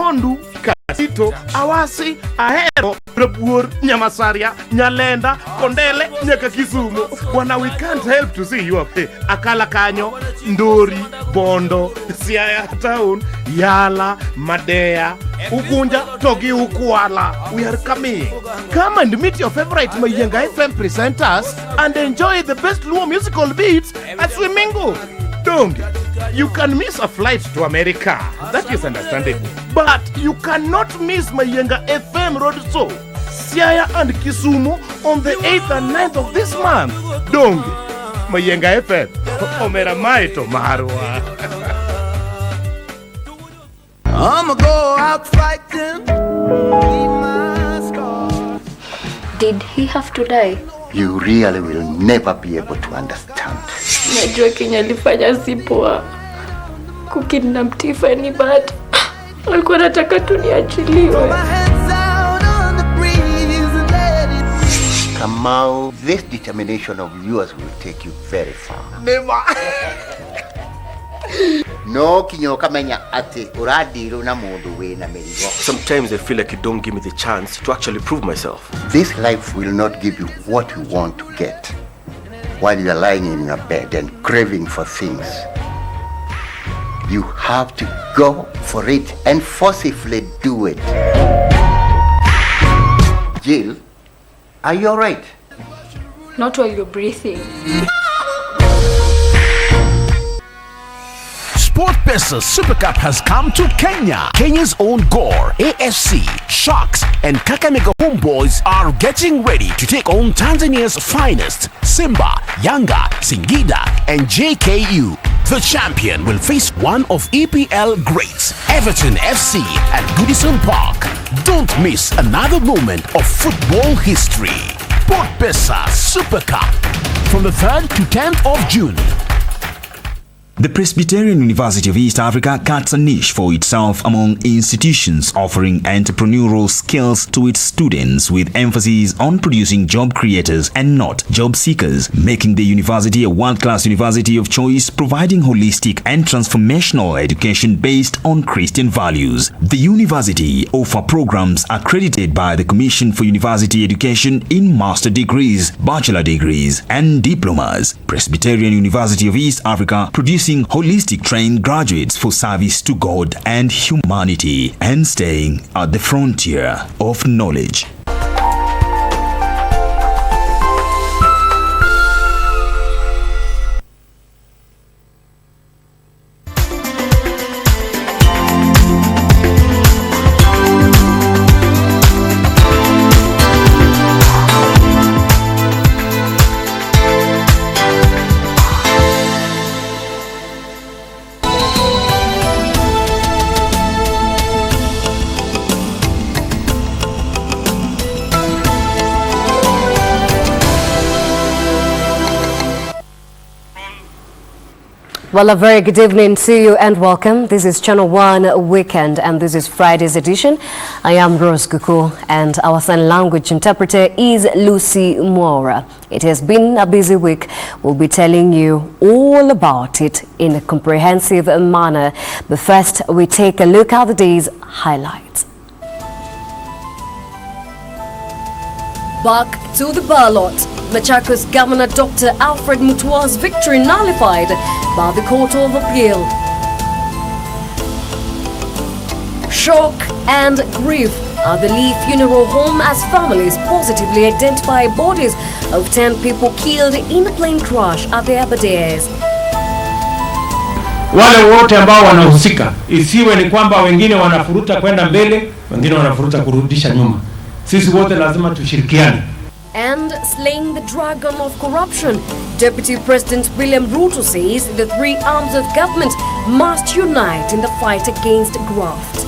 Bondo, Kasito, Awasi, Ahero, Rabuor, Nyamasaria, Nyalenda, Kondele, Nyakakisumu. Wana, we can't help to see you up there. Akala Kanyo, Ndori, Bondo, Siaya Town, Yala, Madea, Ugunja, Togi, Ukuala. We are coming. Come and meet your favorite Mayenga FM presenters and enjoy the best Luo musical beats as we mingle. Don't. You can miss a flight to America. That is understandable. But you cannot miss Mayenga FM road show, Siaya and Kisumu on the 8th and 9th of this month. Don't. Mayenga FM. Omera Maito Marwa. I'ma go out fighting. Did he have to die? You really will never be able to understand. Najua Kenya alifanya si poa kukidnap Tiffany, but alikuwa anataka tu niachiliwe. Kamau, this determination of yours will take you very far. Never. No kinyoka menya ate uradiru na mundu we na merigo. Sometimes I feel like you don't give me the chance to actually prove myself. This life will not give you what you want to get while you are lying in your bed and craving for things. You have to go for it and forcefully do it. Jill, are you alright? Not while you're breathing. SportPesa Super Cup has come to Kenya. Kenya's own Gor, AFC, Sharks, and Kakamega Homeboys are getting ready to take on Tanzania's finest, Simba, Yanga, Singida, and JKU. The champion will face one of EPL greats, Everton FC at Goodison Park. Don't miss another moment of football history. SportPesa Super Cup from the 3rd to 10th of June. The Presbyterian University of East Africa cuts a niche for itself among institutions offering entrepreneurial skills to its students with emphasis on producing job creators and not job seekers, making the university a world-class university of choice providing holistic and transformational education based on Christian values. The university offers programs accredited by the Commission for University Education in master degrees, bachelor degrees, and diplomas. Presbyterian University of East Africa producing holistic trained graduates for service to God and humanity and staying at the frontier of knowledge. Well, a very good evening to you and welcome. This is Channel 1 Weekend and this is Friday's edition. I am Rose Kuku and our sign language interpreter is Lucy Moura. It has been a busy week. We'll be telling you all about it in a comprehensive manner. But first, we take a look at the day's highlights. Back to the ballot. Machakos Governor Dr. Alfred Mutua's victory nullified by the Court of Appeal. Shock and grief at the Lee Funeral Home as families positively identify bodies of 10 people killed in a plane crash at the Aberdares. Wale wote ambao wanahusika, isiwe ni kwamba wengine wanafuruta kwenda mbele, wengine wanafuruta kurudisha nyuma. Sisi wote lazima tushirikiane. And slaying the dragon of corruption, Deputy President William Ruto says the three arms of government must unite in the fight against graft.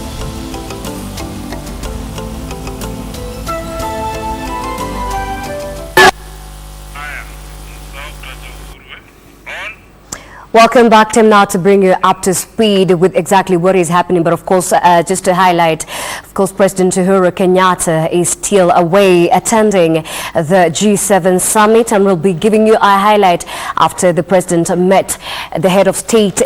Welcome back, Tim, now to bring you up to speed with exactly what is happening. But of course, just to highlight, of course, President Uhuru Kenyatta is still away attending the G7 summit, and we'll be giving you a highlight after the president met the head of state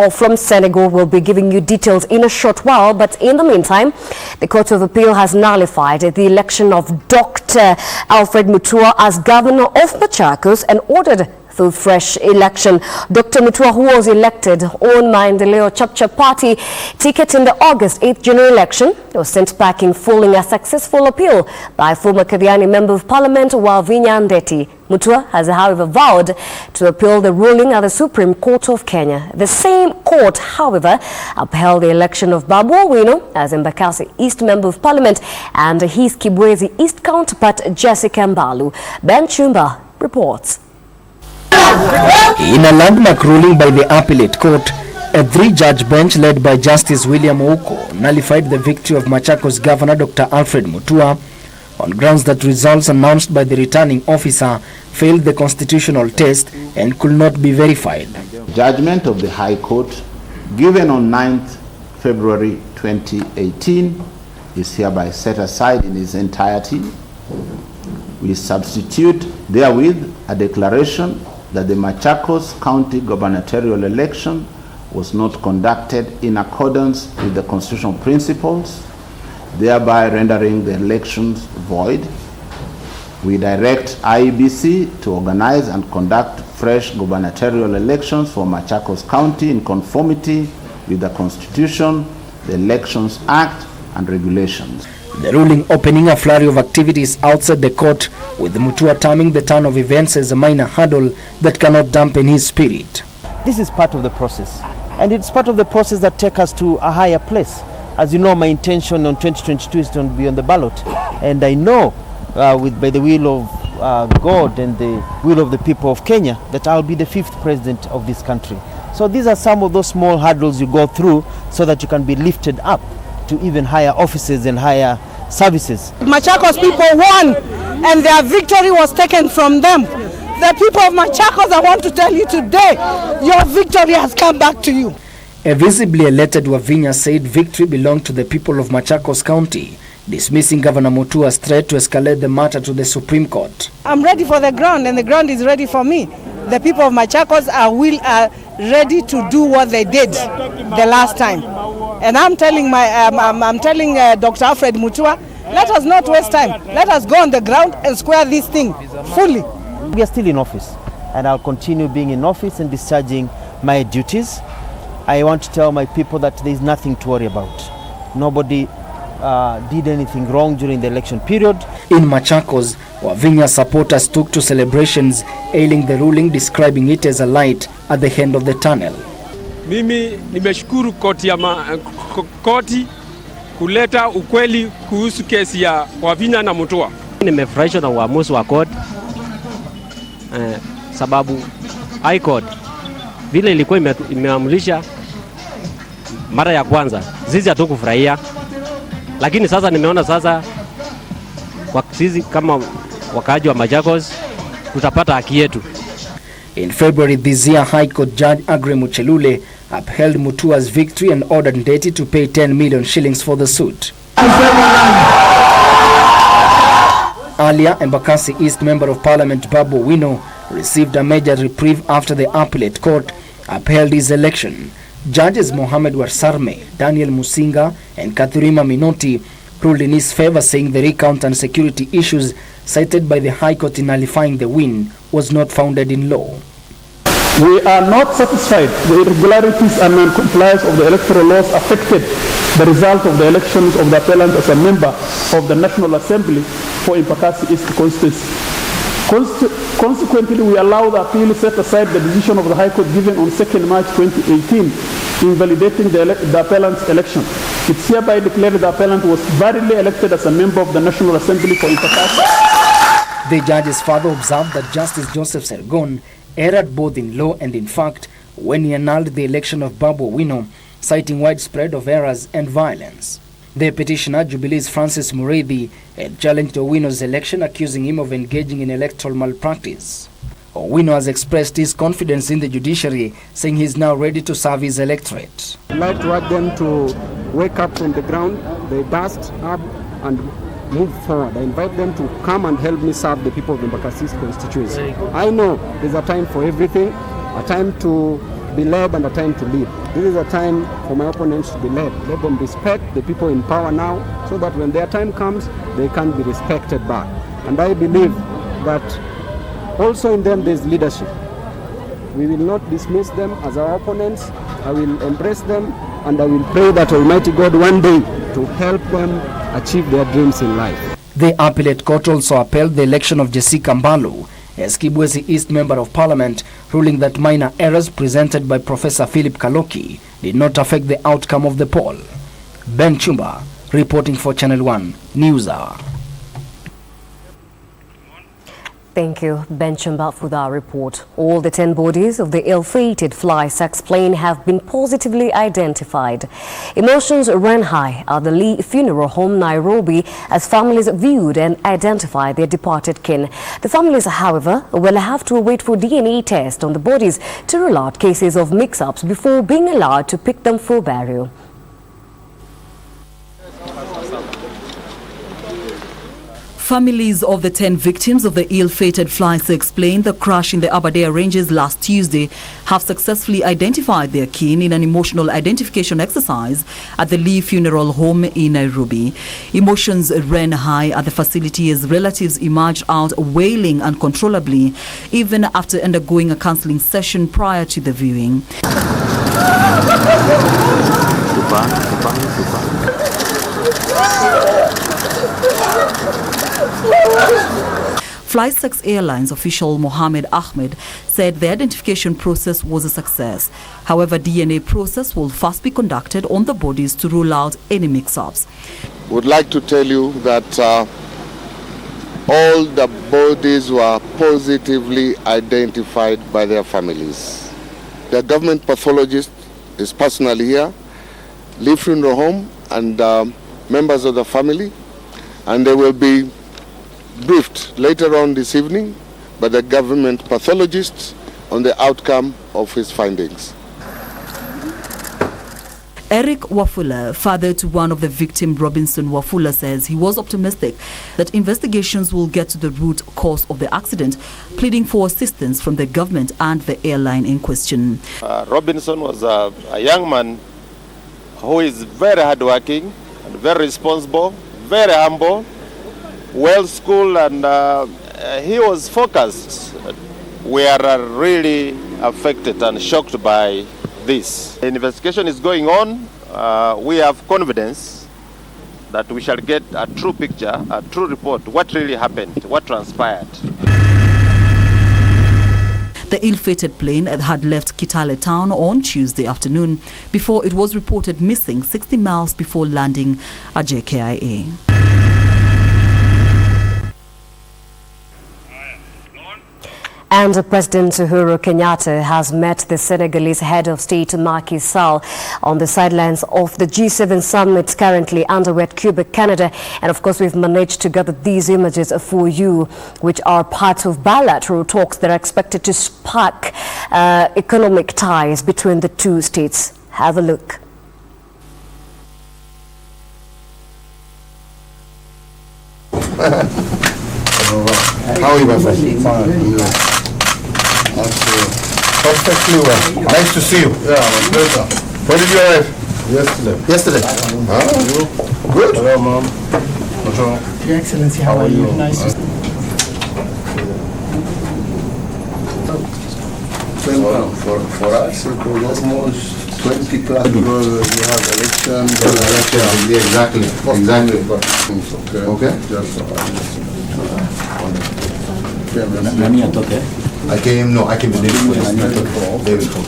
from Senegal. We'll be giving you details in a short while. But in the meantime, the Court of Appeal has nullified the election of Dr. Alfred Mutua as governor of Machakos and ordered through fresh election. Dr. Mutua, who was elected on Maendeleo Chapcha Party ticket in the August 8th general election, was sent packing following a successful appeal by former Kadhiani Member of Parliament Wavinya Ndeti. Mutua has, however, vowed to appeal the ruling at the Supreme Court of Kenya. The same court, however, upheld the election of Babu Owino as Embakasi East Member of Parliament and his Kibwezi East counterpart Jessica Mbalu. Ben Chumba reports. In a landmark ruling by the appellate court, a three-judge bench led by Justice William Ouko nullified the victory of Machakos Governor Dr. Alfred Mutua on grounds that results announced by the returning officer failed the constitutional test and could not be verified. Judgment of the High Court given on 9th February 2018 is hereby set aside in its entirety. We substitute therewith a declaration that the Machakos County gubernatorial election was not conducted in accordance with the constitutional principles, thereby rendering the elections void. We direct IEBC to organize and conduct fresh gubernatorial elections for Machakos County in conformity with the Constitution, the Elections Act, and regulations. The ruling opening a flurry of activities outside the court, with Mutua terming the turn of events as a minor hurdle that cannot dampen his spirit. This is part of the process, and it's part of the process that takes us to a higher place. As you know, my intention on 2022 is to be on the ballot, and I know by the will of God and the will of the people of Kenya that I'll be the 5th president of this country. So these are some of those small hurdles you go through so that you can be lifted up to even higher offices and higher services. Machakos people won, and their victory was taken from them. The people of Machakos, I want to tell you today, your victory has come back to you. A visibly elated Wavinya said victory belonged to the people of Machakos County, dismissing Governor Mutua's threat to escalate the matter to the Supreme Court. I'm ready for the ground, and the ground is ready for me. The people of Machakos are ready to do what they did the last time. And I'm telling Dr. Alfred Mutua, let us not waste time. Let us go on the ground and square this thing fully. We are still in office, and I'll continue being in office and discharging my duties. I want to tell my people that there is nothing to worry about. Nobody did anything wrong during the election period. In Machakos, Wavinya supporters took to celebrations, hailing the ruling, describing it as a light at the end of the tunnel. Mimi nimeshukuru koti kuleta ukweli kuhusu kesi ya Wavinya na Mutua. Nimefurahishwa na uamuzi wa koti sababu High Court vile ilikuwa imeamulisha mara ya kwanza, sisi hatukufurahia, lakini sasa nimeona sasa kwa sisi kama wakaaji wa Machakos tutapata haki yetu. In February this year, High Court Judge Agre Muchelule upheld Mutua's victory and ordered Ndeti to pay 10 million shillings for the suit. Earlier, Embakasi East Member of Parliament Babu Owino received a major reprieve after the appellate court upheld his election. Judges Mohamed Warsarme, Daniel Musinga, and Kathurima Minoti ruled in his favor, saying the recount and security issues cited by the High Court in nullifying the win was not founded in law. We are not satisfied the irregularities and non-compliance of the electoral laws affected the result of the elections of the appellant as a member of the National Assembly for Embakasi East constituency. Consequently, we allow the appeal set aside the decision of the High Court given on 2nd March 2018 invalidating the appellant's election. It's hereby declared the appellant was validly elected as a member of the National Assembly for Embakasi. The judges further observed that Justice Joseph Sergon erred both in law and in fact when he annulled the election of Babu Owino, citing widespread of errors and violence. The petitioner, Jubilee's Francis Mureithi, had challenged Owino's election, accusing him of engaging in electoral malpractice. Owino has expressed his confidence in the judiciary, saying he is now ready to serve his electorate. I'd like to urge them to wake up from the ground, they dust up and move forward. I invite them to come and help me serve the people of the Embakasi constituency. I know there's a time for everything, a time to be led and a time to lead. This is a time for my opponents to be led. Let them respect the people in power now, so that when their time comes, they can be respected back. And I believe that also in them there's leadership. We will not dismiss them as our opponents. I will embrace them, and I will pray that Almighty God one day to help them achieve their dreams in life. The appellate court also upheld the election of Jessica Mbalu as Kibwezi East Member of Parliament, ruling that minor errors presented by Professor Philip Kaloki did not affect the outcome of the poll. Ben Chumba, reporting for Channel 1 NewsHour. Thank you, Ben Chumba, for that report. All the 10 bodies of the ill-fated fly sex plane have been positively identified. Emotions ran high at the Lee Funeral Home, Nairobi, as families viewed and identified their departed kin. The families, however, will have to wait for DNA tests on the bodies to rule out cases of mix-ups before being allowed to pick them for burial. Families of the 10 victims of the ill-fated flights explained the crash in the Aberdare Ranges last Tuesday have successfully identified their kin in an emotional identification exercise at the Lee Funeral Home in Nairobi. Emotions ran high at the facility as relatives emerged out wailing uncontrollably, even after undergoing a counseling session prior to the viewing. FlySex Airlines official Mohammed Ahmed said the identification process was a success. However, DNA process will first be conducted on the bodies to rule out any mix-ups. Would like to tell you that all the bodies were positively identified by their families. The government pathologist is personally here, Lee Funeral Home, and members of the family, and they will be briefed later on this evening by the government pathologist on the outcome of his findings. Eric Wafula, father to one of the victim, Robinson Wafula, says he was optimistic that investigations will get to the root cause of the accident, pleading for assistance from the government and the airline in question. Robinson was a young man who is very hardworking and very responsible, very humble, well-schooled, and he was focused. We are really affected and shocked by this. The investigation is going on. We have confidence that we shall get a true picture, a true report, what really happened, what transpired. The ill-fated plane had left Kitale town on Tuesday afternoon before it was reported missing 60 miles before landing at JKIA. And President Uhuru Kenyatta has met the Senegalese head of state Macky Sall on the sidelines of the G7 summit currently underway at Quebec, Canada. And of course, we've managed to gather these images for you, which are part of bilateral talks that are expected to spark economic ties between the two states. Have a look. How are you, my friend? Fine. Perfectly well. Nice to see you. Yeah, my pleasure. When did you arrive? Yesterday. Yesterday? Good. Hello, Mom. Bonjour. Your Excellency, how are you? Nice to see you. For us, it was almost 20 plus because we have elections. Exactly. Okay. I came the day before.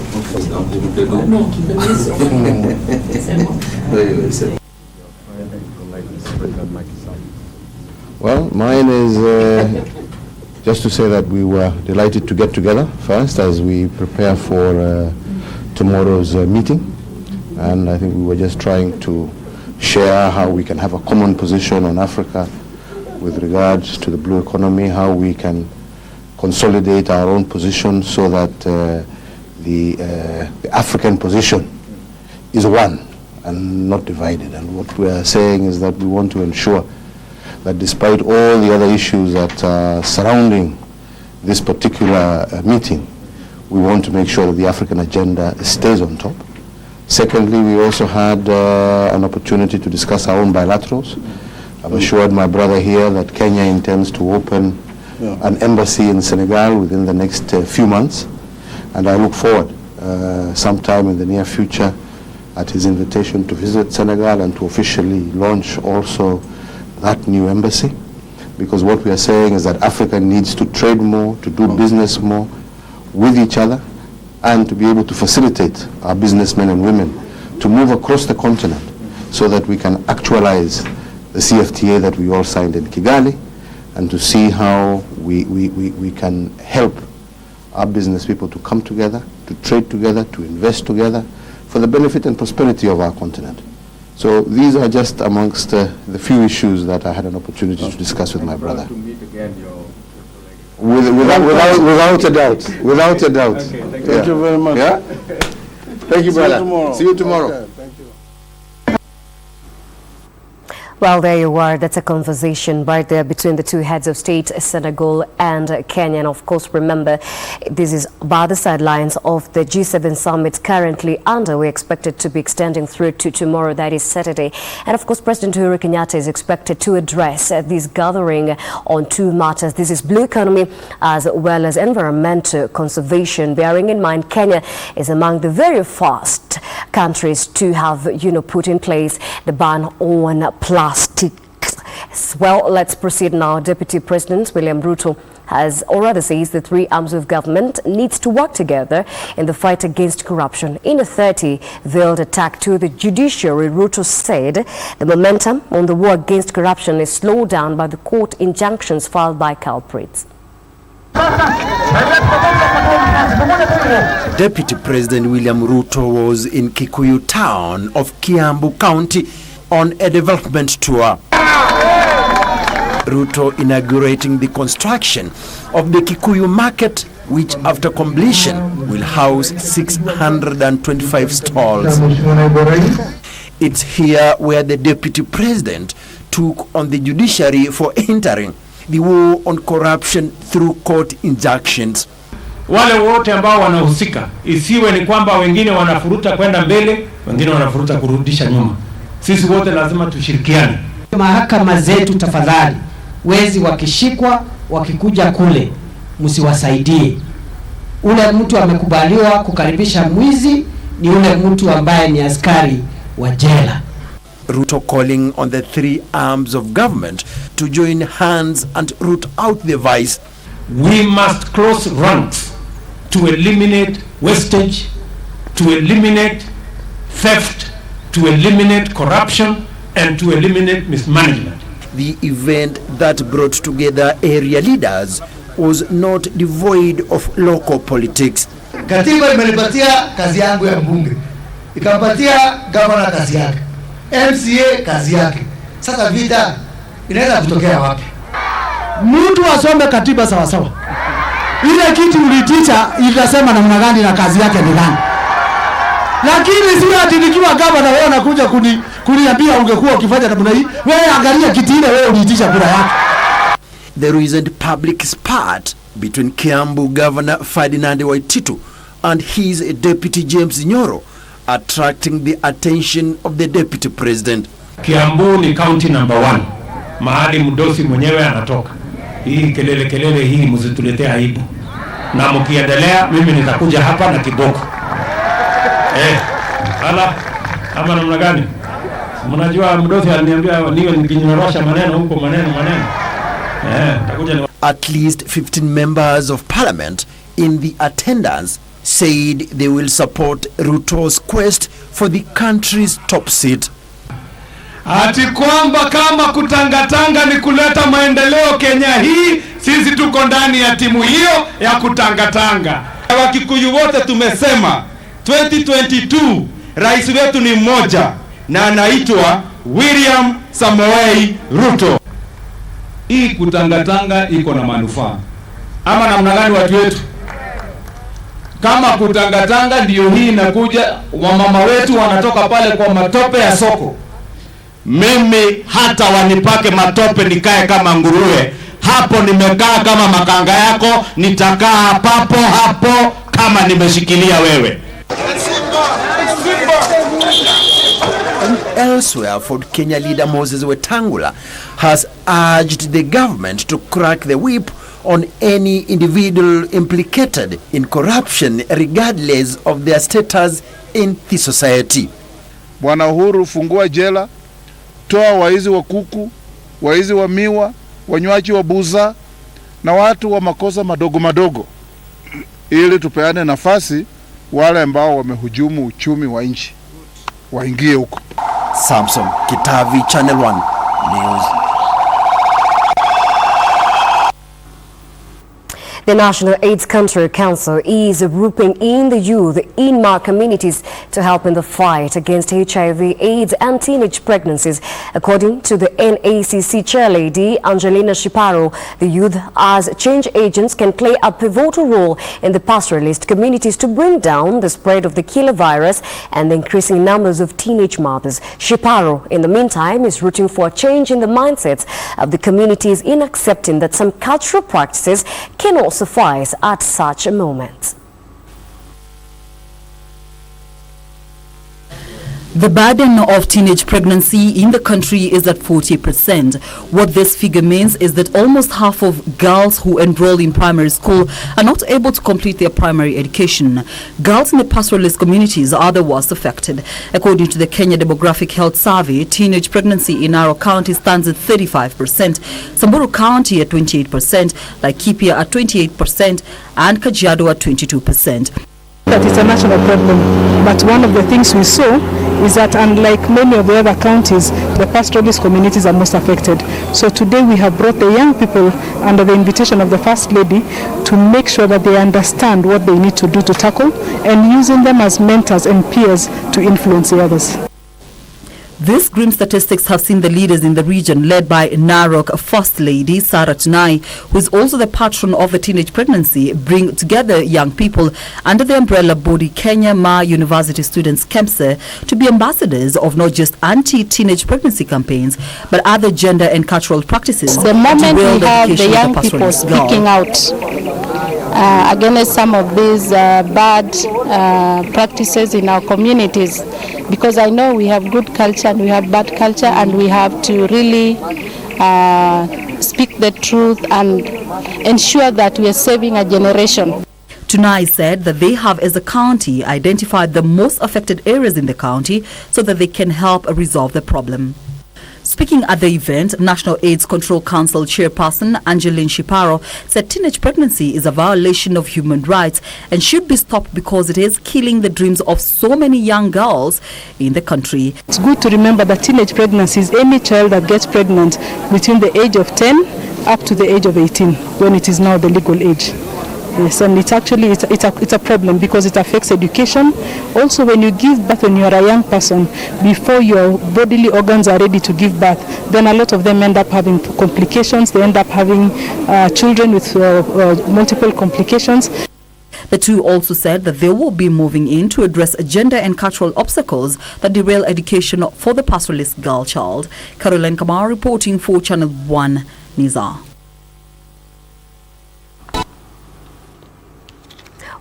Well, mine is just to say that we were delighted to get together first as we prepare for tomorrow's meeting, and I think we were just trying to share how we can have a common position on Africa with regards to the blue economy, how we can consolidate our own position so that the African position is one and not divided. And what we are saying is that we want to ensure that despite all the other issues that are surrounding this particular meeting, we want to make sure that the African agenda stays on top. Secondly, we also had an opportunity to discuss our own bilaterals. I've assured my brother here that Kenya intends to open an embassy in Senegal within the next few months, and I look forward sometime in the near future at his invitation to visit Senegal and to officially launch also that new embassy, because what we are saying is that Africa needs to trade more, to do business more with each other, and to be able to facilitate our businessmen and women to move across the continent so that we can actualize the CFTA that we all signed in Kigali, and to see how we can help our business people to come together, to trade together, to invest together for the benefit and prosperity of our continent. So these are just amongst the few issues that I had an opportunity to discuss with my brother. Without a doubt. Without a doubt. Okay, thank you very much. Yeah? Thank you, brother. See you tomorrow. Okay, thank you. Well, there you are. That's a conversation right there between the two heads of state, Senegal and Kenya. And of course, remember, this is by the sidelines of the G7 summit currently underway, expected to be extending through to tomorrow, that is Saturday. And of course, President Uhuru Kenyatta is expected to address this gathering on two matters. This is blue economy as well as environmental conservation, bearing in mind Kenya is among the very first countries to have, put in place the ban on plastic. Well, let's proceed now. Deputy President William Ruto has already says the three arms of government needs to work together in the fight against corruption. In a 30-veiled attack to the judiciary, Ruto said the momentum on the war against corruption is slowed down by the court injunctions filed by culprits. Deputy President William Ruto was in Kikuyu town of Kiambu County on a development tour. Ruto inaugurating the construction of the Kikuyu market, which after completion will house 625 stalls. It's here where the Deputy President took on the judiciary for entering the war on corruption through court injunctions. Wale wote ambao wanahusika, isiwe ni kwamba wengine wanafuruta kwenda mbele, wengine wanafuruta kurudisha nyuma. Sisi wote lazima tushirikiane. Mahakama zetu tafadhali, wezi wakishikwa wakikuja kule msiwasaidie. Ule mtu amekubaliwa kukaribisha mwizi ni ule mtu ambaye ni askari wa jela. Ruto calling on the three arms of government to join hands and root out the vice. We must close ranks to eliminate wastage, to eliminate theft, to eliminate corruption, and to eliminate mismanagement. The event that brought together area leaders was not devoid of local politics. Katiba imenipatia kazi yangu ya mbunge, ikampatia gavana kazi yake, MCA kazi yake. Sasa vita inaweza kutokea wapi? Mtu asome katiba sawa sawa. Ile kitu uliticha itasema namna gani na kazi yake ni gani. Lakini sio ati nikiwa gavana wewe unakuja kuniambia ungekuwa ukifanya namna hii. Wewe angalia kiti ile wewe uliitisha kura yako. The recent public spat between Kiambu Governor Ferdinand Waititu and his deputy James Nyoro attracting the attention of the deputy president. Kiambu ni county number 1. Mahali mdosi mwenyewe anatoka. Hii kelele hii msituletea aibu. Na mkiendelea mimi nitakuja hapa na kiboko. Ala ama namna gani? Mnajua mdosi aliniambia niwe nikinyorosha maneno huko maneno. Nitakuja ni... At least 15 members of parliament in the attendance said they will support Ruto's quest for the country's top seat. Ati kwamba kama kutangatanga ni kuleta maendeleo Kenya hii, sisi tuko ndani ya timu hiyo ya kutangatanga. Wakikuyu wote tumesema 2022 rais wetu ni mmoja na anaitwa William Samoei Ruto. Hii kutangatanga iko na manufaa. ama namna gani watu wetu? Kama kutangatanga ndio hii inakuja, wamama wetu wanatoka pale kwa matope ya soko. Mimi hata wanipake matope nikae kama nguruwe, hapo nimekaa kama makanga yako, nitakaa papo hapo kama nimeshikilia wewe. And elsewhere, Ford Kenya leader Moses Wetangula has urged the government to crack the whip on any individual implicated in corruption regardless of their status in the society. Bwana Uhuru, fungua jela, toa waizi wa kuku, waizi wa miwa, wanywaji wa buza na watu wa makosa madogo madogo, ili tupeane nafasi wale ambao wamehujumu uchumi wa nchi waingie huko. Samson Kitavi, Channel 1 News. The National AIDS Control Council is roping in the youth in our communities to help in the fight against HIV, AIDS and teenage pregnancies. According to the NACC chairlady Angelina Shiparo, the youth as change agents can play a pivotal role in the pastoralist communities to bring down the spread of the killer virus and the increasing numbers of teenage mothers. Shiparo, in the meantime, is rooting for a change in the mindsets of the communities in accepting that some cultural practices cannot suffice at such a moment. The burden of teenage pregnancy in the country is at 40%. What this figure means is that almost half of girls who enroll in primary school are not able to complete their primary education. Girls in the pastoralist communities are the worst affected. According to the Kenya Demographic Health Survey, teenage pregnancy in Narok County stands at 35%, Samburu County at 28%, Laikipia at 28%, and Kajiado at 22%. That it's a national problem, but one of the things we saw is that unlike many of the other counties, the pastoralist communities are most affected. So today we have brought the young people under the invitation of the First Lady to make sure that they understand what they need to do to tackle, and using them as mentors and peers to influence the others. These grim statistics have seen the leaders in the region, led by Narok First Lady Sarah Tunai, who is also the patron of the teenage pregnancy, bring together young people under the umbrella body Kenya Ma University Students KEMSE to be ambassadors of not just anti-teenage pregnancy campaigns, but other gender and cultural practices. The moment we have the young people speaking out against some of these bad practices in our communities, because I know we have good culture and we have bad culture, and we have to really speak the truth and ensure that we are saving a generation. Tunai said that they have, as a county, identified the most affected areas in the county so that they can help resolve the problem. Speaking at the event, National AIDS Control Council chairperson Angeline Shiparo said teenage pregnancy is a violation of human rights and should be stopped because it is killing the dreams of so many young girls in the country. It's good to remember that teenage pregnancy is any child that gets pregnant between the age of 10 up to the age of 18, when it is now the legal age. Yes, and it's actually it's a problem because it affects education. Also, when you give birth when you are a young person, before your bodily organs are ready to give birth, then a lot of them end up having complications. They end up having children with multiple complications. The two also said that they will be moving in to address gender and cultural obstacles that derail education for the pastoralist girl child. Caroline Kamar reporting for Channel 1 Nizar.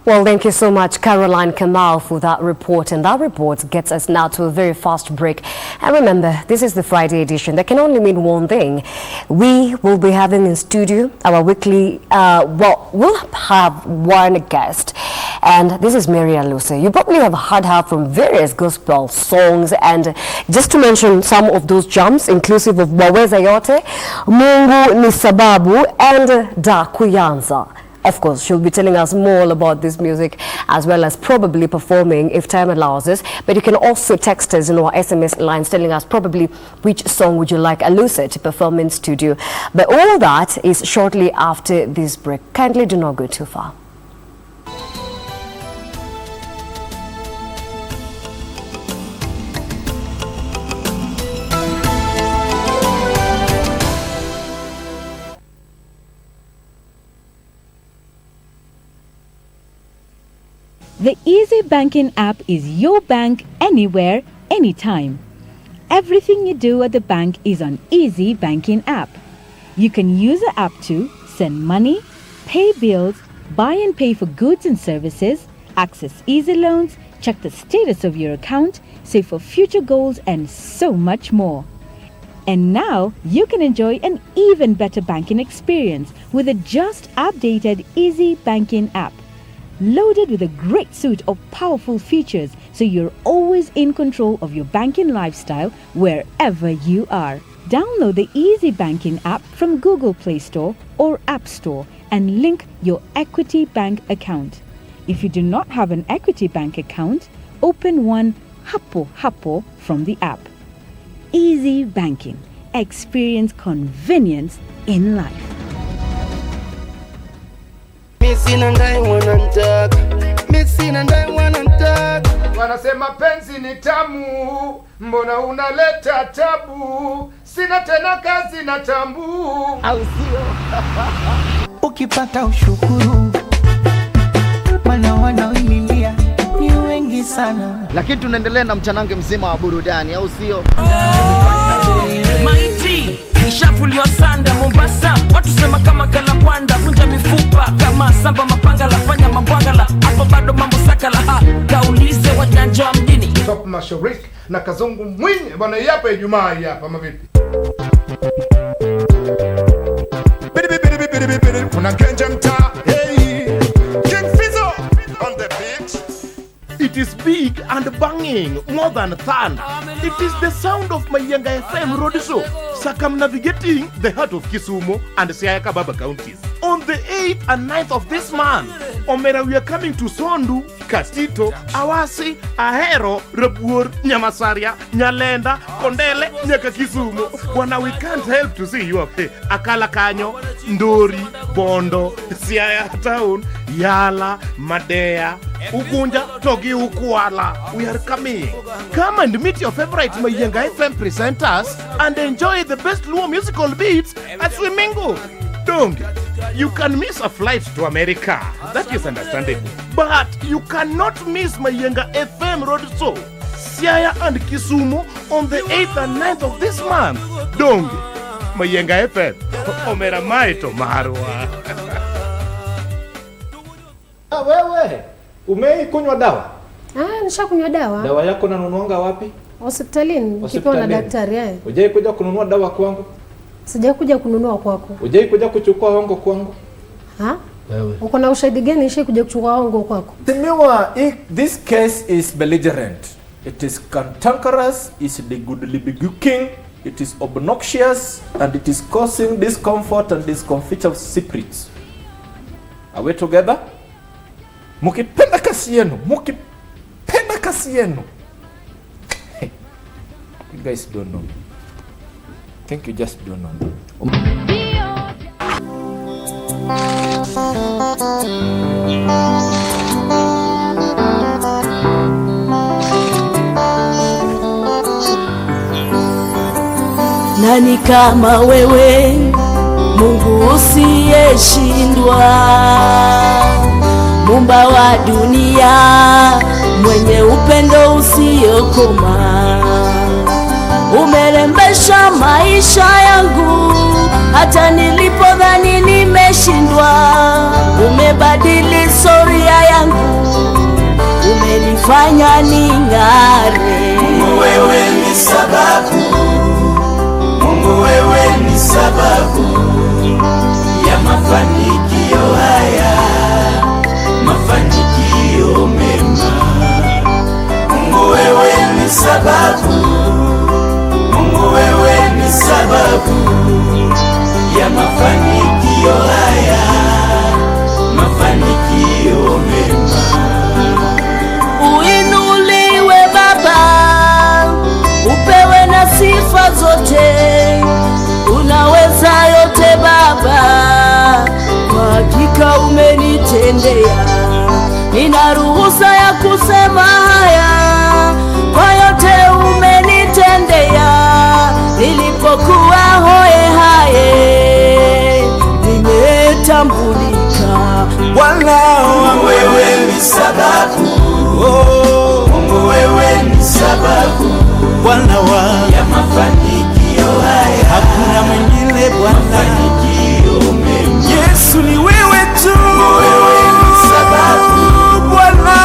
Well, thank you so much, Caroline Kamal, for that report. And that report gets us now to a very fast break. And remember, this is the Friday edition. That can only mean one thing. We will be having in studio our weekly, we'll have one guest. And this is Maria Lucy. You probably have heard her from various gospel songs. And just to mention some of those jams, inclusive of Waweza Yote, Mungu ni Sababu, and Da Kuyanza. Of course, she'll be telling us more about this music, as well as probably performing if time allows us. But you can also text us in our SMS lines telling us probably which song would you like Alusa to perform in studio. But all that is shortly after this break. Kindly do not go too far. The Easy Banking app is your bank anywhere, anytime. Everything you do at the bank is on Easy Banking app. You can use the app to send money, pay bills, buy and pay for goods and services, access easy loans, check the status of your account, save for future goals, and so much more. And now you can enjoy an even better banking experience with the just updated Easy Banking app. Loaded with a great suite of powerful features, so you're always in control of your banking lifestyle wherever you are. Download the Easy Banking app from Google Play Store or App Store and link your Equity Bank account. If you do not have an Equity Bank account, open one hapo from the app. Easy Banking. Experience convenience in life. Wanasema penzi ni tamu, mbona unaleta tabu? Sina tena kazi na tambu, au sio? Ukipata ushukuru, maana wanaoililia ni wengi sana. Lakini tunaendelea na mchanange mzima wa burudani, au sio? Maiti nishafuliwa sanda Mombasa, watu sema kama kalapanda, vunja mifupa kama samba mapanga, lafanya mabwangala, hapo bado mambo sakala. Kaulize wajanja wa mjini Top Mashariki na Kazungu Mwinyi bwana, hapa Ijumaa hapa mavipi? Kuna Kenja mtaa, hey King Fizzo on the beat. It is big and banging, more than thunder. It is the sound of Mayenga FM road show, circumnavigating the heart of Kisumu and Siaya Kababa counties. On the 8th and 9th of this month, Omera, we are coming to Sondu, Katito, Awasi, Ahero, Rabuor, Nyamasaria, Nyalenda, Kondele, Nyaka Kisumu. Wana, we can't help to see you up there. Akala Kanyo, Ndori, Bondo, Siaya Town, Yala, Madea, Ugunja, Togi, Ukuala. We are coming. Come and meet your favorite Mayenga FM presenters and enjoy the best Luo musical beats as we mingle. Don't. You can miss a flight to America. That is understandable. But you cannot miss Mayenga FM road show, Siaya and Kisumu on the 8th and 9th of this month. Don't. Mayenga FM. Omera maito marwa. Wewe, umeikunywa dawa? Nishakunywa dawa. Dawa yako nanunuanga wapi? Hospitalini, nikipewa na daktari. Hujai kuja kununua dawa kwangu? Sijakuja kununua kwako. Hujai kuja kuchukua hongo kwangu? Wewe. Uko na ushahidi gani nishe kuja kuchukua hongo kwako? Timiwa, this case is belligerent. It is cantankerous, it is good-looking, it is obnoxious, and it is causing discomfort and discomfort of spirits. Are we together? Mukipenda kasi yenu, mukipenda kasi yenu. You guys don't know. I think you just don't know. Nani kama wewe, Mungu usiyeshindwa, Muumba wa dunia, mwenye upendo usiokoma. Umerembesha maisha yangu, hata nilipodhani nimeshindwa. Umebadili historia yangu, umenifanya ning'are. Mungu wewe ni sababu, Mungu wewe ni sababu ya mafanikio haya, mafanikio mema. Mungu wewe ni sababu, Mungu wewe ni sababu ya mafanikio haya, mafanikio mema. Uinuliwe Baba, upewe na sifa zote, unaweza yote Baba, kwa hakika umenitendea. Nina ruhusa ya kusema haya, kwa yote umenitendea. Nilipokuwa hoe haye, nimetambulika. Bwana wangu wewe ni sababu, Mungu wewe ni sababu, Bwana wangu ya mafanikio haya. Hakuna mwingine Bwana, mafanikio mengi. Yesu ni wewe tu, wewe ni sababu Bwana,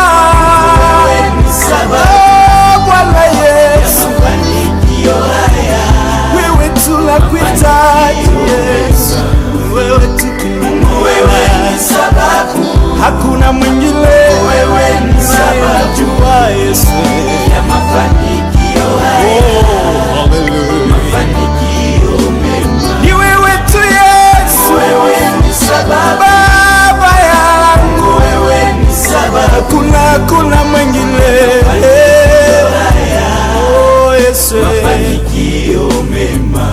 wewe ni sababu Bwana Yesu, mafanikio haya. Wewe tu nakuhitaji Yesu, wewe tu Mungu, wewe ni sababu, hakuna mwingine, wewe ni sababu jua Yesu ya mafanikio haya. Mafanikio mema ni wewe tu Yesu, wewe ni sababu Baba yangu, wewe ni sababu, hakuna mwingine. Oh Yesu, mafanikio mema.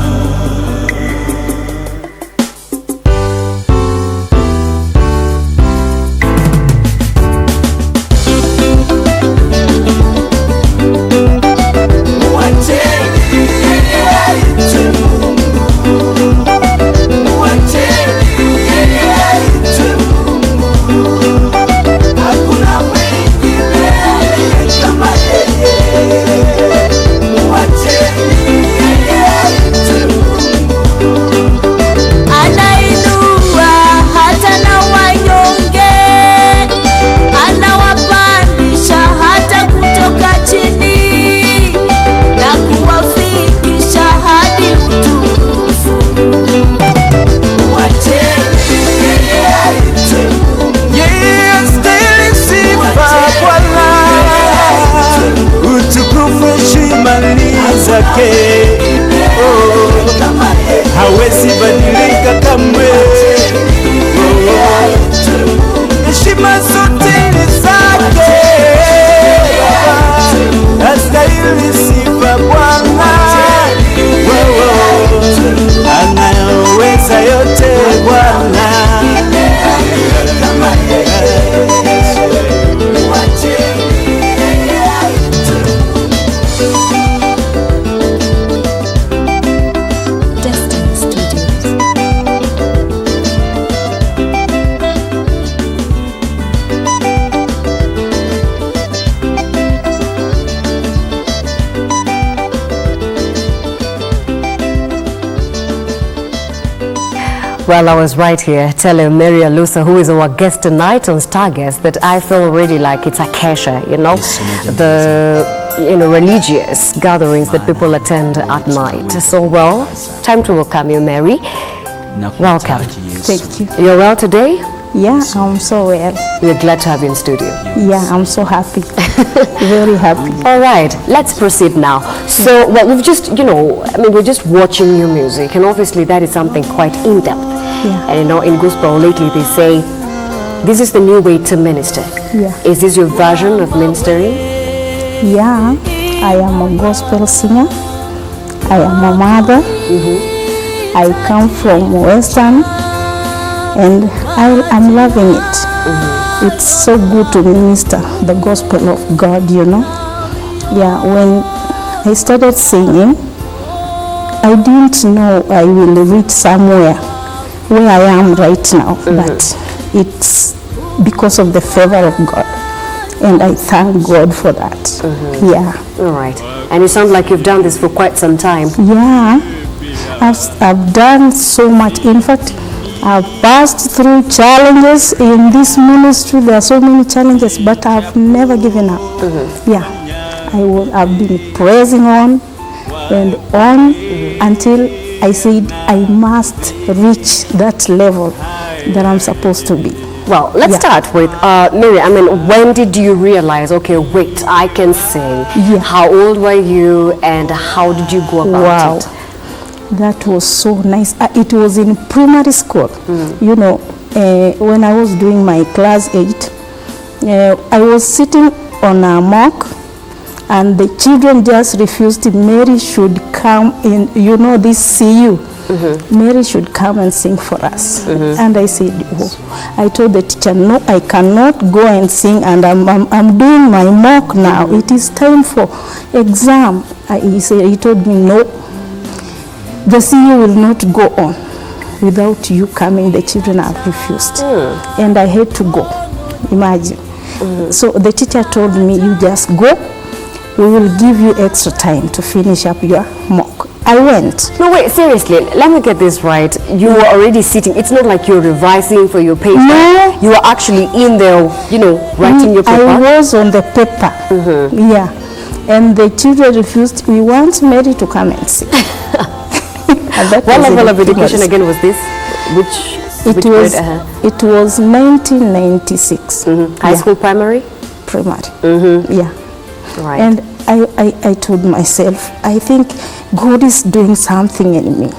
Hawezi badilika kamwe. Heshima zote ni zake, astahili sifa Bwana. Anayeweza yote Bwana. Well, I was right here telling Mary Alusa, who is our guest tonight on Starguest, that I feel already like it's a kesha, the religious gatherings that people attend at night. So, well, time to welcome you, Mary. Welcome. Thank you. You're well today? Yeah, I'm so well. We're glad to have you in studio. Yeah, I'm so happy. Very happy. All right, let's proceed now. So, well, we've just, we're just watching your music, and obviously that is something quite in-depth. Yeah. And in gospel lately they say, this is the new way to minister. Yeah. Is this your version of ministering? Yeah, I am a gospel singer. I am a mother. I come from Western, and I'm loving it. It's so good to minister the gospel of God, Yeah, when I started singing, I didn't know I will reach somewhere where I am right now, but it's because of the favor of God, and I thank God for that. Yeah. All right. And you sound like you've done this for quite some time. Yeah, I've done so much. In fact, I've passed through challenges in this ministry. There are so many challenges, but I've never given up. Yeah, I've been praising on and on until I said I must reach that level that I'm supposed to be. Well, let's start with Mary. When did you realize, okay, wait, I can sing? Yeah. How old were you, and how did you go about it? That was so nice. It was in primary school. When I was doing my class 8, I was sitting on a mock, and the children just refused. Mary should come in, this CU. Mary should come and sing for us. And I said, I told the teacher, no, I cannot go and sing, and I'm doing my mock now. It is time for exam. He told me, no, the CU will not go on. without you coming, the children have refused. And I had to go, imagine. So the teacher told me, you just go, we will give you extra time to finish up your mock. I went. No, wait, seriously, let me get this right. You were already sitting. It's not like you're revising for your paper. No. You were actually in there, you know, writing your paper. I was on the paper. Yeah. And the children refused. We want Mary to come and sit. What level of education again was this? Which grade? It was 1996. High school, primary? Primary. Yeah. Right. And I told myself, I think God is doing something in me,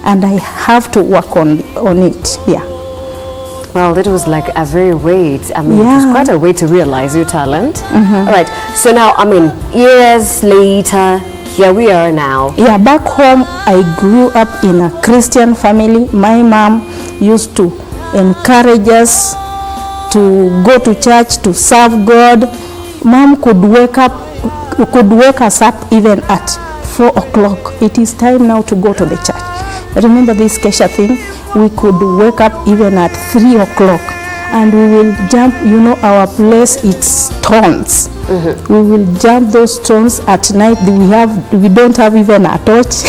and I have to work on it. Yeah. Well, that was like a very wait. I mean, it was quite a way to realize your talent. All right. So now, I mean, years later, here we are now. Yeah, back home, I grew up in a Christian family. My mom used to encourage us to go to church, to serve God. Mom could wake us up even at 4 o'clock. It is time now to go to the church. Remember this Kesha thing? We could wake up even at 3 o'clock and we will jump, you know, our place, it's stones. We will jump those stones at night. We don't have even a torch,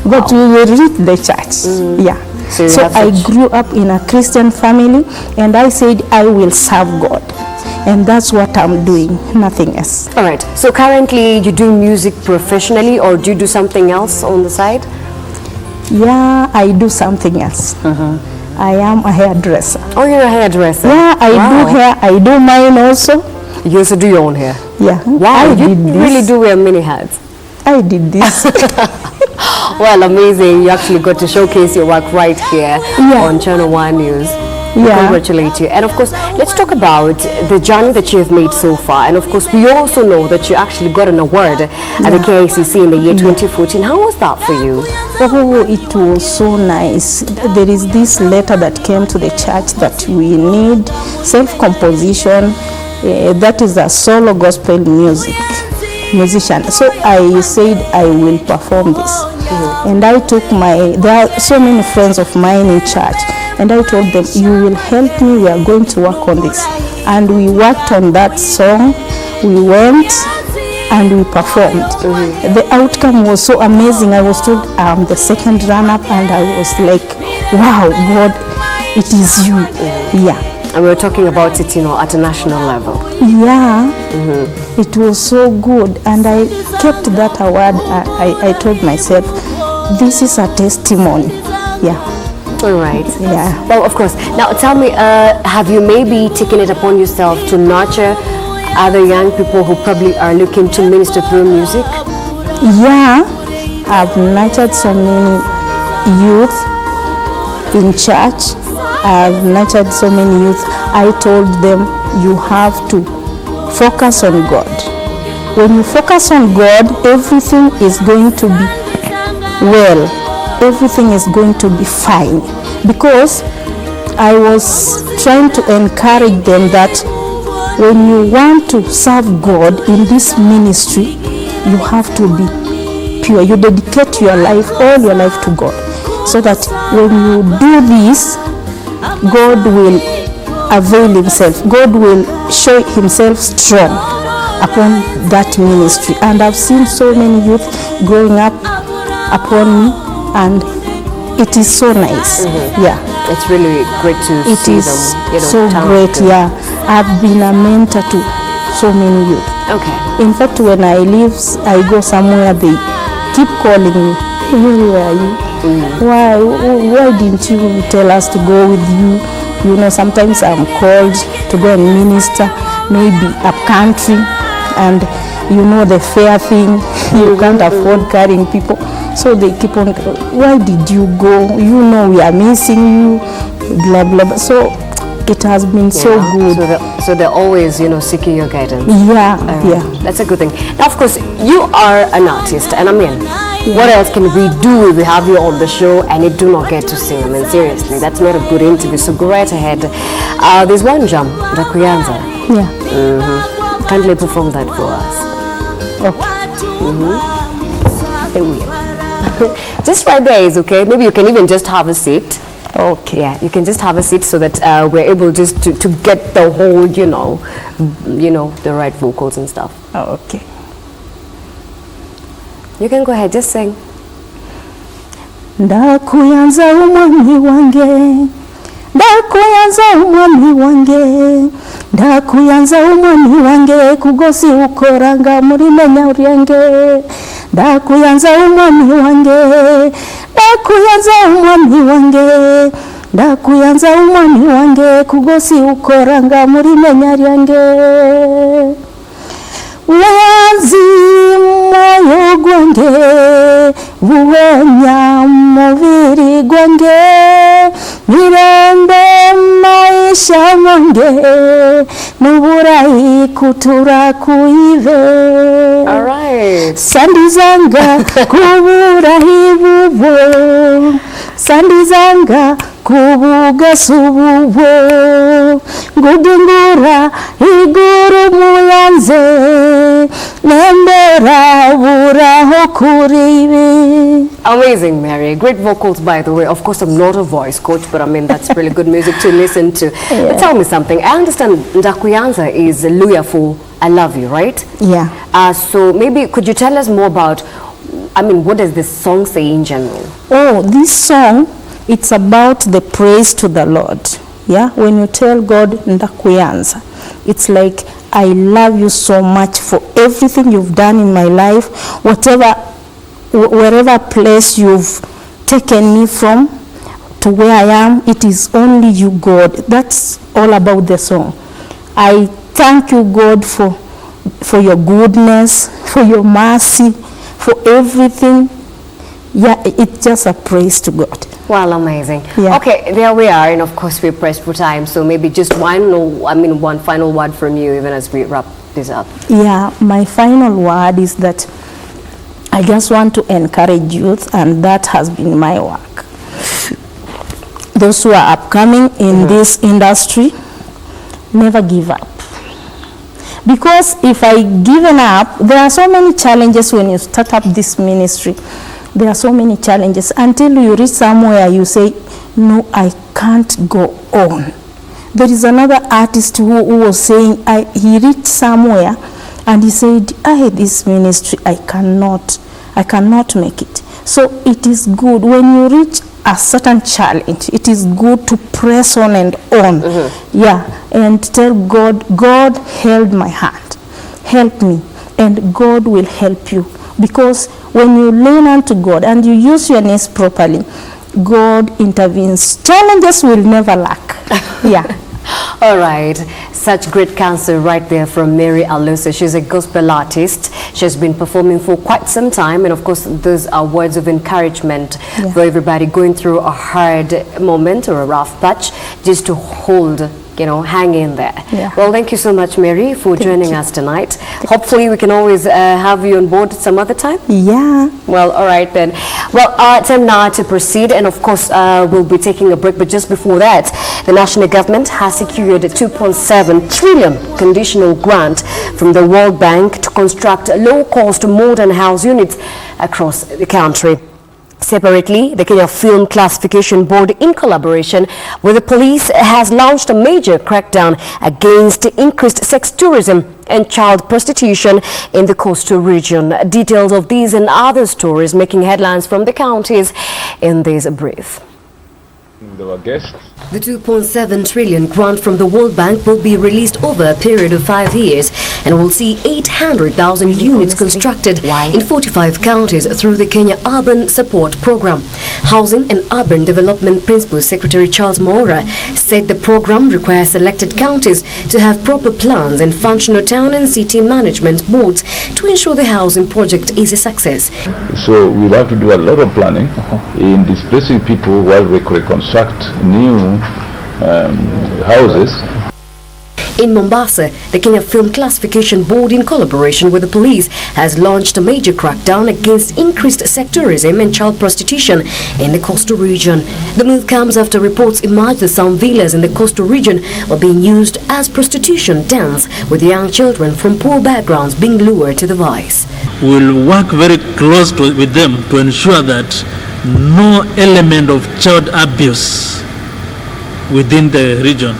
but we will reach the church. Yeah. So I grew up in a Christian family, and I said I will serve God. And that's what I'm doing, nothing else. All right. So currently you do music professionally, or do you do something else on the side? Yeah, I do something else. I am a hairdresser. Oh, you're a hairdresser? Yeah, I do hair. I do mine also. You also do your own hair? Yeah. Wow, you really do wear many hats. I did this. Well, amazing. You actually got to showcase your work right here on Channel 1 News. Congratulate you. And of course, let's talk about the journey that you have made so far. And of course, we also know that you actually got an award at the KICC in the year 2014. How was that for you? Oh, it was so nice. There is this letter that came to the church that we need self-composition. That is a solo gospel musician. So I said I will perform this. And I took there are so many friends of mine in church. And I told them, you will help me, we are going to work on this. And we worked on that song, we went and we performed. The outcome was so amazing. I was told I'm the second runner-up, and I was like, wow, God, it is you. Yeah. And we were talking about it, you know, at a national level. Yeah, it was so good. And I kept that award. I told myself, this is a testimony. Yeah. All right. Yeah. Well, of course. Now, tell me, have you maybe taken it upon yourself to nurture other young people who probably are looking to minister through music? Yeah, I've nurtured so many youth in church. I've nurtured so many youth. I told them, you have to focus on God. When you focus on God, everything is going to be well. Everything is going to be fine, because I was trying to encourage them that when you want to serve God in this ministry, you have to be pure. You dedicate your life, all your life to God, so that when you do this, God will avail himself. God will show himself strong upon that ministry. And I've seen so many youth growing up upon me, and it is so nice. Yeah, it's really great to see them. It is so great. Yeah, I've been a mentor to so many youth. Okay. In fact, when I leave, I go somewhere, they keep calling me. Where are you? Why didn't you tell us to go with you? You know, sometimes I'm called to go and minister, maybe up country, and you know the fare thing, you can't afford carrying people. So they keep on, why did you go? You know we are missing you, blah, blah, blah. So it has been so good. So they're always, you know, seeking your guidance. Yeah, That's a good thing. Now, of course, you are an artist, and I mean, what else can we do if we have you on the show and you do not get to sing? I mean, seriously, that's not a good interview, so go right ahead. There's one jam, Rakuyanza. Yeah. Kindly perform that for us. Okay. Here we are. Just right there is okay. Maybe you can even just have a seat. Okay. Yeah, you can just have a seat so that we're able just to get the whole, you know, the right vocals and stuff. Oh, okay. You can go ahead, just sing. Ndakuyanza umwami wange, ndakuyanza umwami wange, ndakuyanza umwami wange, kugosi ukoranga muri menya uryange. Ndakuyanza umwami wange, ndakuyanza umwami wange, ndakuyanza umwami wange, kugosi ukoranga muri menya ryange. Wazi moyo gwange, buhenya mubiri gwange, mirembe maisha mwange, nuburahi kutura kuive. Alright. Sandi zanga kuburahi bubo, sandi zanga kubuga sububo, ngudungura iguru muyanze, nembera buraho kuribi. Amazing, Mary. Great vocals, by the way. Of course, I'm not a voice coach, but I mean, that's really good music to listen to. Yeah. But tell me something. I understand Ndakuyanza is Luya for I love you, right? Yeah. So maybe could you tell us more about, I mean, what does this song say in general? Oh, this song, it's about the praise to the Lord. Yeah, when you tell God Ndakuyanza, it's like, I love you so much for everything you've done in my life, wherever place you've taken me from to where I am, it is only you, God. That's all about the song. I thank you, God, for your goodness, for your mercy, for everything. Yeah, it's just a praise to God. Well, amazing. Yeah. Okay, there we are, and of course we're pressed for time, so maybe just one final word from you even as we wrap this up. Yeah, my final word is that I just want to encourage youth, and that has been my work. Those who are upcoming in this industry, never give up. Because if I given up, there are so many challenges when you start up this ministry. There are so many challenges until you reach somewhere you say, no, I can't go on. There is another artist who was saying, he reached somewhere and he said, this ministry, I cannot make it. So it is good when you reach a certain challenge, it is good to press on and on. Yeah, and tell God, God held my hand, help me, and God will help you. Because when you lean on to God and you use your knees properly, God intervenes. Challenges will never lack. Yeah. All right, such great counsel right there from Mary Alusa. She's a gospel artist. She has been performing for quite some time, and of course those are words of encouragement for everybody going through a hard moment or a rough patch, just to hold, hang in there. Yeah. Well, thank you so much, Mary, for joining us tonight. Hopefully we can always have you on board some other time. Yeah. Well, all right then. Well, time now to proceed, and of course we'll be taking a break, but just before that, the national government has secured a 2.7 trillion conditional grant from the World Bank to construct low-cost modern house units across the country. Separately, the Kenya Film Classification Board, in collaboration with the police, has launched a major crackdown against increased sex tourism and child prostitution in the coastal region. Details of these and other stories making headlines from the counties in this brief. Our guests. The 2.7 trillion grant from the World Bank will be released over a period of 5 years and will see 800,000 units constructed in 45 counties through the Kenya Urban Support Program. Housing and Urban Development Principal Secretary Charles Maura said the program requires selected counties to have proper plans and functional town and city management boards to ensure the housing project is a success. So we'll have to do a lot of planning in displacing people while we reconstruct new houses. In Mombasa, the Kenya Film Classification Board, in collaboration with the police, has launched a major crackdown against increased sectourism and child prostitution in the coastal region. The move comes after reports emerged that some villas in the coastal region were being used as prostitution dens, with young children from poor backgrounds being lured to the vice. We'll work very close with them to ensure that no element of child abuse within the region.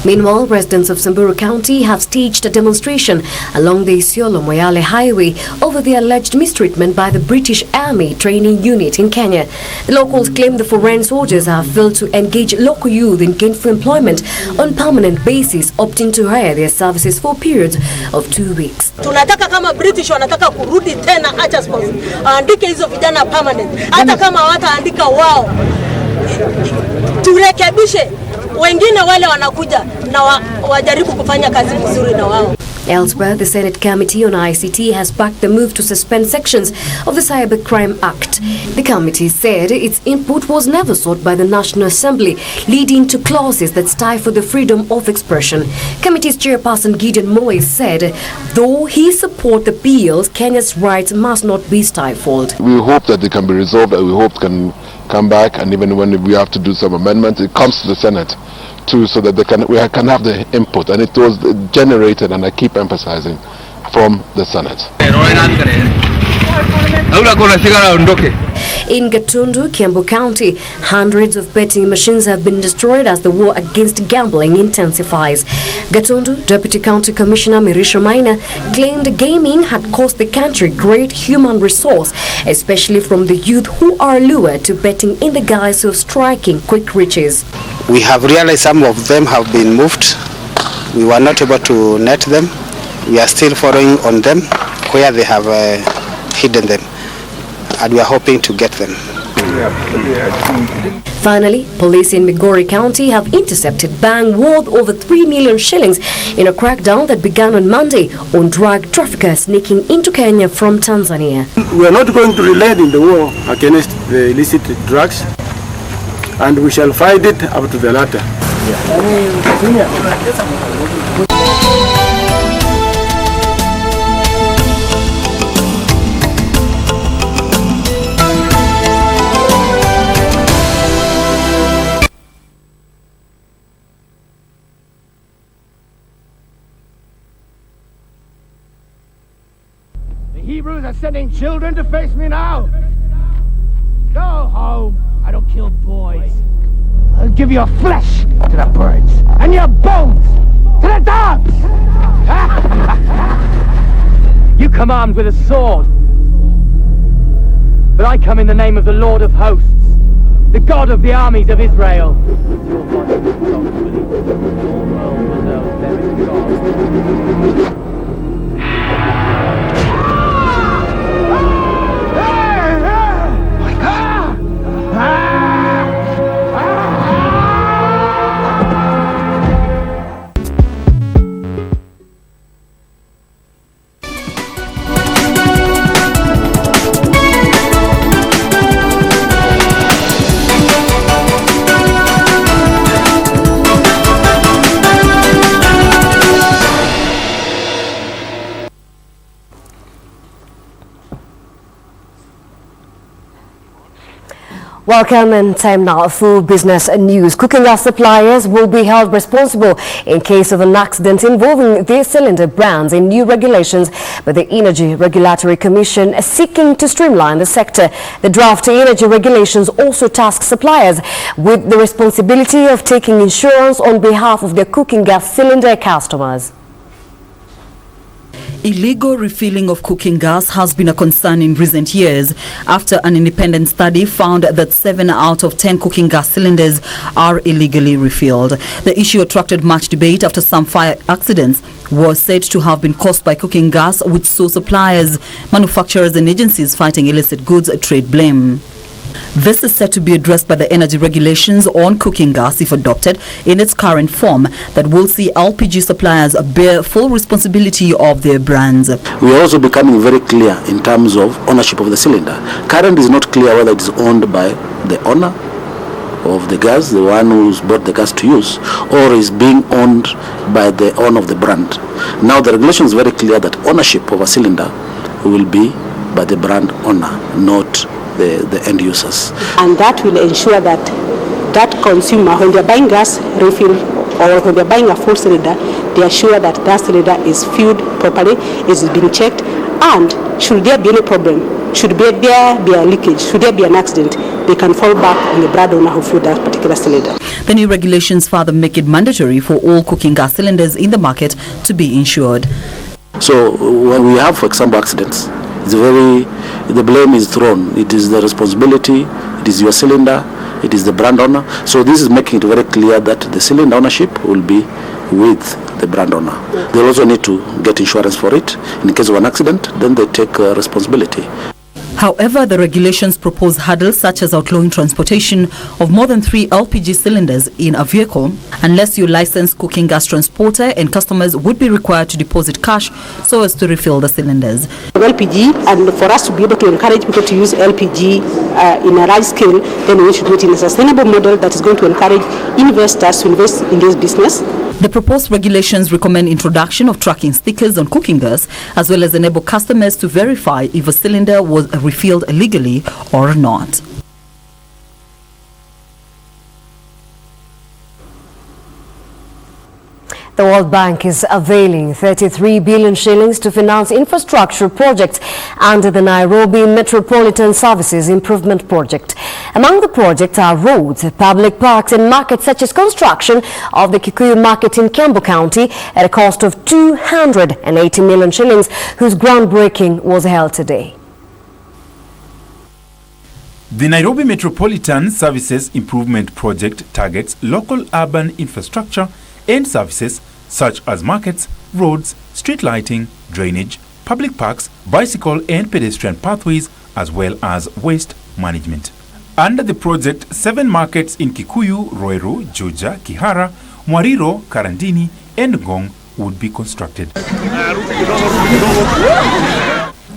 Meanwhile, residents of Samburu County have staged a demonstration along the Isiolo-Moyale Highway over the alleged mistreatment by the British Army training unit in Kenya. The locals claim the foreign soldiers have failed to engage local youth in gainful employment on permanent basis, opting to hire their services for periods of 2 weeks. Tunataka kama British wanataka kurudi tena acha sponsor. Andike hizo vijana permanent. Hata kama wataandika wao. Turekebishe. Wengine wale wanakuja na wajaribu kufanya kazi nzuri na wao. Elsewhere, the Senate Committee on ICT has backed the move to suspend sections of the Cybercrime Act. The committee said its input was never sought by the National Assembly, leading to clauses that stifle the freedom of expression. Committee's chairperson Gideon Moy said, though he supports the bills, Kenya's rights must not be stifled. We hope that they can be resolved, and we hope can come back, and even when we have to do some amendments, it comes to the Senate too, so that we can have the input, and it was generated, and I keep emphasizing, from the Senate. In Gatundu, Kiambu County, hundreds of betting machines have been destroyed as the war against gambling intensifies. Gatundu Deputy County Commissioner Mirisho Maina claimed gaming had cost the country great human resource, especially from the youth who are lured to betting in the guise of striking quick riches. We have realized some of them have been moved. We were not able to net them. We are still following on them where they have hidden them, and we are hoping to get them. Finally, police in Migori County have intercepted bang worth over 3 million shillings in a crackdown that began on Monday on drug traffickers sneaking into Kenya from Tanzania. We are not going to relent in the war against the illicit drugs, and we shall fight it up to the latter. The Hebrews are sending children to face me now. Go home. I don't kill boys. I'll give your flesh to the birds and your bones to the dogs. You come armed with a sword, but I come in the name of the Lord of hosts, the God of the armies of Israel. Welcome, and time now for business news. Cooking gas suppliers will be held responsible in case of an accident involving their cylinder brands in new regulations by the Energy Regulatory Commission seeking to streamline the sector. The draft energy regulations also task suppliers with the responsibility of taking insurance on behalf of their cooking gas cylinder customers. Illegal refilling of cooking gas has been a concern in recent years after an independent study found that 7 out of 10 cooking gas cylinders are illegally refilled. The issue attracted much debate after some fire accidents was said to have been caused by cooking gas, which saw suppliers, manufacturers and agencies fighting illicit goods trade blame. This is set to be addressed by the energy regulations on cooking gas if adopted in its current form that will see LPG suppliers bear full responsibility of their brands. We are also becoming very clear in terms of ownership of the cylinder. Currently, it's not clear whether it is owned by the owner of the gas, the one who's bought the gas to use, or is being owned by the owner of the brand. Now the regulation is very clear that ownership of a cylinder will be by the brand owner, not the end users. And that will ensure that that consumer, when they're buying gas refill or when they're buying a full cylinder, they are sure that that cylinder is filled properly, is being checked, and should there be any problem, should there be a leakage, should there be an accident, they can fall back on the brand owner who filled that particular cylinder. The new regulations further make it mandatory for all cooking gas cylinders in the market to be insured. So when we have, for example, accidents, the blame is thrown. It is the responsibility, it is your cylinder, it is the brand owner. So this is making it very clear that the cylinder ownership will be with the brand owner. They also need to get insurance for it. In case of an accident, then they take responsibility. However, the regulations propose hurdles such as outlawing transportation of more than 3 LPG cylinders in a vehicle unless you licensed cooking gas transporter, and customers would be required to deposit cash so as to refill the cylinders. LPG, and for us to be able to encourage people to use LPG in a large scale, then we should do it in a sustainable model that is going to encourage investors to invest in this business. The proposed regulations recommend introduction of tracking stickers on cooking gas, as well as enable customers to verify if a cylinder was refilled legally or not. The World Bank is availing 33 billion shillings to finance infrastructure projects under the Nairobi Metropolitan Services Improvement Project. Among the projects are roads, public parks and markets, such as construction of the Kikuyu Market in Kiambu County at a cost of 280 million shillings, whose groundbreaking was held today. The Nairobi Metropolitan Services Improvement Project targets local urban infrastructure and services such as markets, roads, street lighting, drainage, public parks, bicycle and pedestrian pathways, as well as waste management. Under the project, 7 markets in Kikuyu, Ruiru, Juja, Kihara, Mwariro, Karandini and Ngong would be constructed.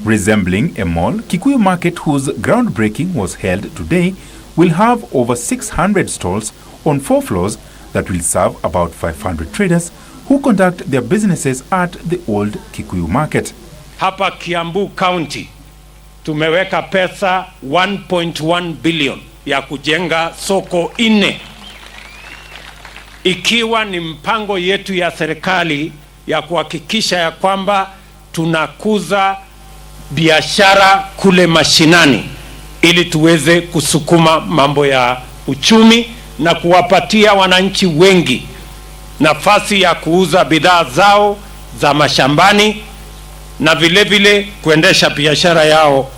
Resembling a mall, Kikuyu Market, whose groundbreaking was held today, will have over 600 stalls on 4 floors that will serve about 500 traders who conduct their businesses at the old Kikuyu Market. Hapa Kiambu County tumeweka pesa 1.1 billion ya kujenga soko 4, ikiwa ni mpango yetu ya serikali ya kuhakikisha ya kwamba tunakuza biashara kule mashinani ili tuweze kusukuma mambo ya uchumi na kuwapatia wananchi wengi nafasi ya kuuza bidhaa zao za mashambani na vile vile kuendesha biashara yao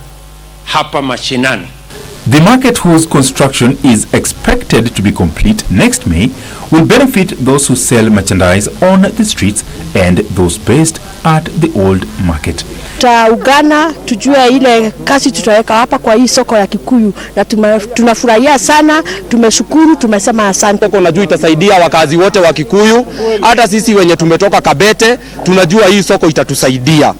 hapa mashinani. The market, whose construction is expected to be complete next May, will benefit those who sell merchandise on the streets and those based at the old market. Tutaungana tujue ile kazi tutaweka hapa kwa hii soko ya Kikuyu, na tunafurahia sana, tumeshukuru, tumesema asante. Najua itasaidia wakazi wote wa Kikuyu, hata sisi wenye tumetoka Kabete tunajua hii soko itatusaidia.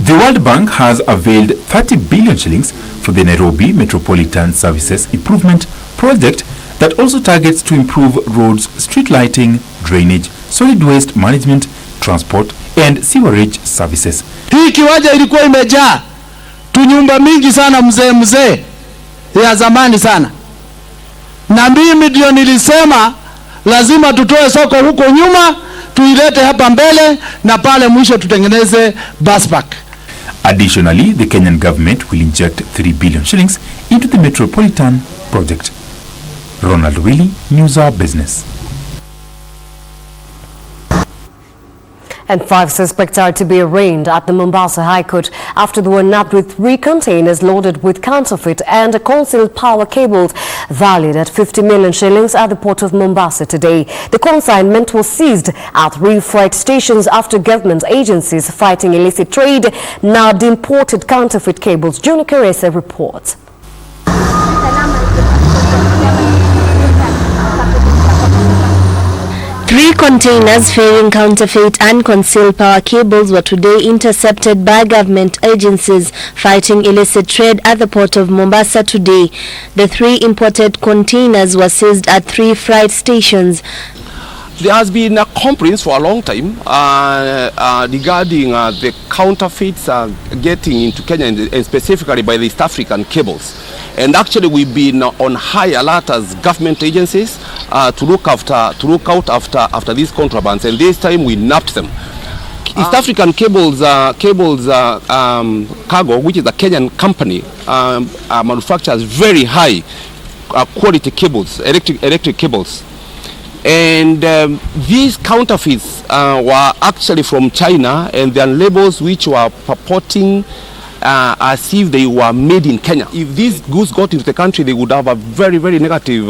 The World Bank has availed 30 billion shillings for the Nairobi Metropolitan Services Improvement Project that also targets to improve roads, street lighting, drainage, solid waste management, transport and sewerage services. Hii kiwanja ilikuwa imejaa tunyumba mingi sana mzee ya zamani sana, na mimi ndio nilisema lazima tutoe soko huko nyuma tuilete hapa mbele na pale mwisho tutengeneze bus park. Additionally, the Kenyan government will inject 3 billion shillings into the Metropolitan project. Ronald Willie, NewsHour Business. And 5 suspects are to be arraigned at the Mombasa High Court after they were nabbed with 3 containers loaded with counterfeit and concealed power cables valued at 50 million shillings at the port of Mombasa today. The consignment was seized at 3 freight stations after government agencies fighting illicit trade nabbed imported counterfeit cables. Juni Kerese reports. 3 containers ferrying counterfeit and concealed power cables were today intercepted by government agencies fighting illicit trade at the port of Mombasa today. The 3 imported containers were seized at 3 freight stations. There has been a complaint for a long time regarding the counterfeits getting into Kenya, and specifically by the East African cables. And actually we've been on high alert as government agencies to look out after these contrabands, and this time we nabbed them. East African Cables Cargo, which is a Kenyan company, manufactures very high quality cables, electric cables. And these counterfeits were actually from China, and their labels which were purporting as if they were made in Kenya. If these goods got into the country, they would have a very, very negative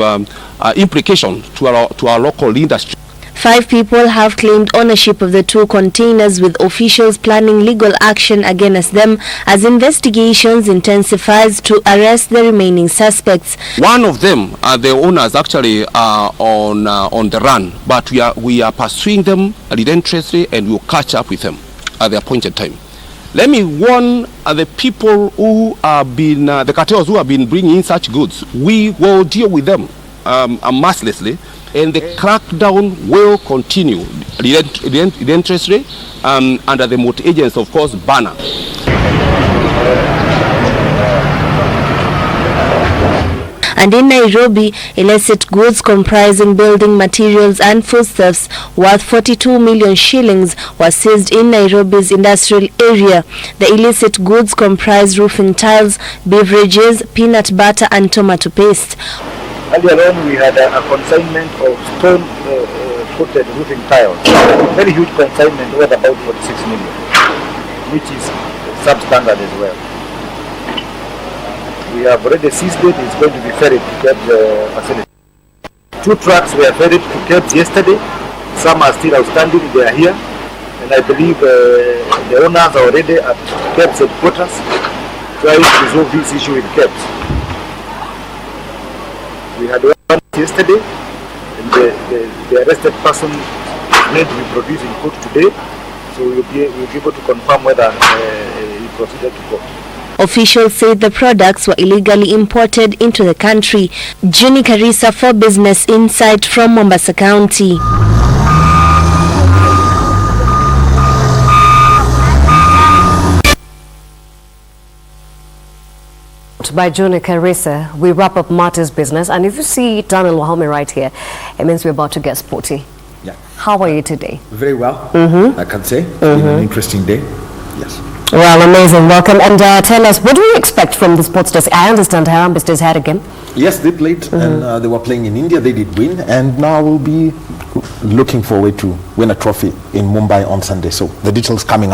implication to our local industry. 5 people have claimed ownership of the 2 containers, with officials planning legal action against them as investigations intensifies to arrest the remaining suspects. One of them, the owners, actually are on the run, but we are pursuing them relentlessly, and we'll catch up with them at the appointed time. Let me warn the people who have been, the cartels who have been bringing in such goods. We will deal with them mercilessly, and the crackdown will continue relentlessly under the multi-agents, of course, banner. And in Nairobi, illicit goods comprising building materials and foodstuffs worth 42 million shillings were seized in Nairobi's industrial area. The illicit goods comprise roofing tiles, beverages, peanut butter and tomato paste. Earlier on, we had a consignment of stone-coated roofing tiles. Very huge consignment, worth about 46 million, which is substandard as well. We have already seized it. It's going to be ferried to KBC facility. 2 trucks were ferried to KBC yesterday. Some are still outstanding. They are here, and I believe the owners are already at KBC headquarters trying to resolve this issue with KBC. We had one yesterday, and the arrested person is meant to be produced in court today, so we'll be able to confirm whether he proceeded to court. Officials say the products were illegally imported into the country. Jenny Karisa for Business Insight from Mombasa County. By Juni Karisa, we wrap up Marty's business, and if you see Daniel Wahome right here, it means we're about to get sporty. Yeah. How are you today? Very well, I can say. It's been an interesting day. Yes. Well, amazing. Welcome. And tell us, what do you expect from the sports desk? I understand Harambee Stars had a game. Yes, they played, and they were playing in India. They did win, and now we'll be looking forward to win a trophy in Mumbai on Sunday. So the details coming up.